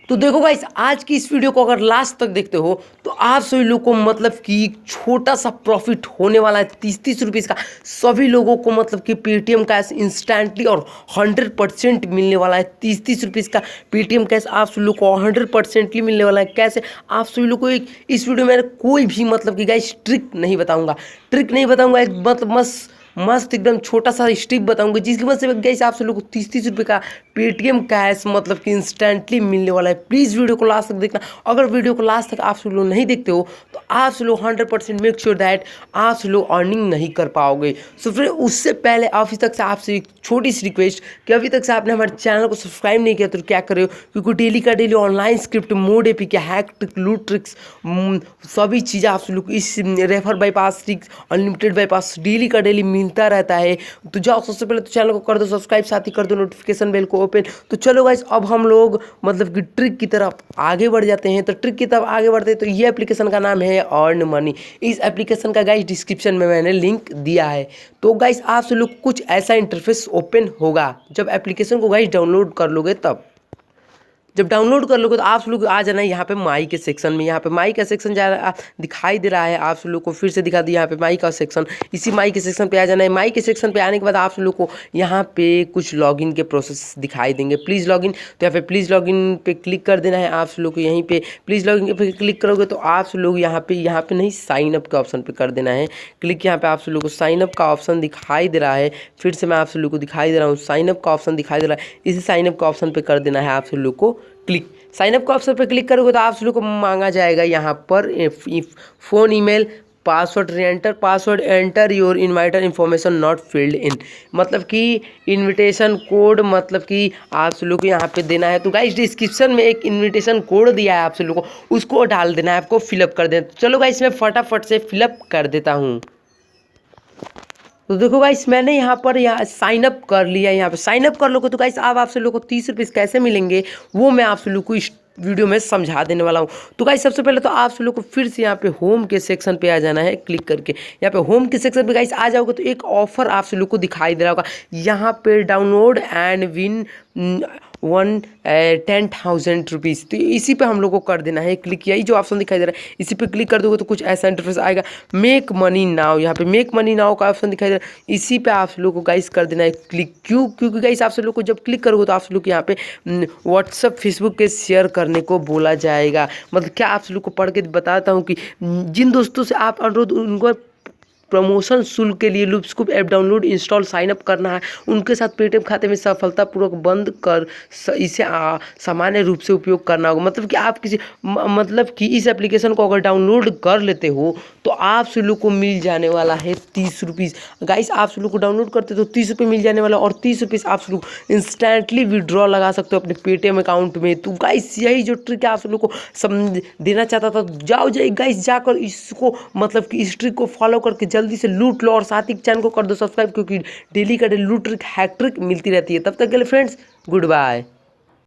तो देखो गाइस, आज की इस वीडियो को अगर लास्ट तक देखते हो तो आप सभी लोग को मतलब कि छोटा सा प्रॉफिट होने वाला है 30-30 रुपीज़ का। सभी लोगों को मतलब कि पेटीएम कैश इंस्टेंटली और 100% मिलने वाला है। 30-30 रुपीज़ का पेटीएम कैश आप सभी लोग को 100% मिलने वाला है। कैसे आप सभी लोग को एक इस वीडियो में कोई भी मतलब कि गाइस ट्रिक नहीं बताऊँगा, एक मतलब मस्त एकदम छोटा सा स्टिप बताऊंगा जिसकी वजह से गाइस आप सब लोग को 30-30 रुपये का पेटीएम कैश मतलब कि इंस्टेंटली मिलने वाला है। प्लीज़ वीडियो को लास्ट तक देखना। अगर वीडियो को लास्ट तक आप सब लोग नहीं देखते हो तो आप सब लोग 100% मेक श्योर दैट आप सब लोग अर्निंग नहीं कर पाओगे। सो फिर उससे पहले अभी तक से आपसे एक छोटी सी रिक्वेस्ट कि अभी तक से आपने हमारे चैनल को सब्सक्राइब नहीं किया तो क्या कर रहे हो, क्योंकि डेली का daily online script mode AP के हैक ट्रिक लूट ट्रिक्स सभी चीज़ें आप सब लोग इस refer bypass tricks unlimited bypass daily का डेली मिलता रहता है। तो जाओ सबसे पहले तो चैनल को कर दो सब्सक्राइब, साथ ही कर दो नोटिफिकेशन बेल को ओपन। तो चलो गाइस, अब हम लोग मतलब कि ट्रिक की तरफ आगे बढ़ जाते हैं। तो ट्रिक की तरफ आगे बढ़ते हैं तो ये एप्लीकेशन का नाम है अर्न मनी। इस एप्लीकेशन का गाइस डिस्क्रिप्शन में मैंने लिंक दिया है। तो गाइस आप सब लोग कुछ ऐसा इंटरफेस ओपन होगा जब एप्लीकेशन को गाइस डाउनलोड कर लोगे। तब जब डाउनलोड कर लोगे तो आप लोग आ जाना है यहाँ पे माई के सेक्शन में। यहाँ पे माई का सेक्शन दिखाई दे रहा है, आप लोग को फिर से दिखा दिया यहाँ पे माई का सेक्शन। इसी माई के सेक्शन पे आ जाना है। माई के सेक्शन पे आने के बाद आप लोग को यहाँ पे कुछ लॉगिन के प्रोसेस दिखाई देंगे। प्लीज़ लॉगिन, तो यहाँ पे प्लीज़ लॉगिन पे क्लिक कर देना है। आप लोग को यहीं पे प्लीज़ लॉगिन पे क्लिक करोगे तो आप लोग यहाँ पे नहीं साइन अप के ऑप्शन पे कर देना है क्लिक। यहाँ पे आप लोग को साइन अप का ऑप्शन दिखाई दे रहा है। फिर से मैं आप लोग को दिखाई दे रहा हूँ, साइन अप का ऑप्शन दिखाई दे रहा है। इसी साइन अप का ऑप्शन पे कर देना है आप लोग को क्लिक। साइन अप का ऑप्शन पर क्लिक करोगे तो आप लोग को मांगा जाएगा यहाँ पर phone, email, password re-enter, password enter your inviter information not filled in, मतलब कि इनविटेशन कोड मतलब कि आप लोग को यहाँ पे देना है। तो गाइस डिस्क्रिप्शन में एक इनविटेशन कोड दिया है आप लोग को, उसको डाल देना है, आपको फिलअप कर देना। चलो गाइस मैं फटाफट से फिलअप कर देता हूँ। तो देखो गाइस मैंने यहाँ साइन अप कर लिया। यहाँ पे साइन अप कर लोगे तो गाइस आप सब लोग को 30 रुपीज़ कैसे मिलेंगे वो मैं आप सब लोग को इस वीडियो में समझा देने वाला हूँ। तो गाइस सबसे पहले तो आप सब लोग को फिर से यहाँ पे होम के सेक्शन पे आ जाना है क्लिक करके। यहाँ पे होम के सेक्शन पे गाइस आ जाओगे तो एक ऑफर आप सब लोग को दिखाई दे रहा होगा। यहाँ पे डाउनलोड एंड विन 10,000 रुपीज़। तो इसी पे हम लोग को कर देना है क्लिक। यही जो ऑप्शन दिखाई दे रहा है इसी पे क्लिक कर दोगे तो कुछ ऐसा इंटरफेस आएगा, मेक मनी नाउ। यहाँ पे मेक मनी नाउ का ऑप्शन दिखाई दे रहा है, इसी पे आप लोग को गाइस कर देना है क्लिक। क्योंकि गाइस आप लोग को जब क्लिक करोगे तो आप लोग यहाँ पे व्हाट्सअप फेसबुक के शेयर करने को बोला जाएगा। मतलब क्या आप लोग को पढ़ के बताता हूँ कि जिन दोस्तों से आप अनुरोध उनको प्रमोशन शुल्क के लिए लूप्सकूप app download install sign up करना है, उनके साथ पेटीएम खाते में सफलतापूर्वक बंद कर इसे सामान्य रूप से उपयोग करना होगा। मतलब कि आप किसी मतलब कि इस एप्लीकेशन को अगर डाउनलोड कर लेते हो तो आप सब लोग को मिल जाने वाला है 30 रुपीज़। गाइस आप सब लोग को डाउनलोड करते तो 30 रुपये मिल जाने वाला, और 30 रुपीज़ आप सब लोग इंस्टेंटली विड्रॉ लगा सकते हो अपने पेटीएम अकाउंट में। तो गाइस यही जो ट्रिक है आप सब लोग को देना चाहता था। जाओ गाइस जाकर इसको मतलब कि इस ट्रिक को फॉलो करके जल्दी से लूट लो, और साथ ही चैनल को कर दो सब्सक्राइब, क्योंकि डेली का डेली लूट ट्रिक हैक ट्रिक मिलती रहती है। तब तक के लिए फ्रेंड्स गुड बाय।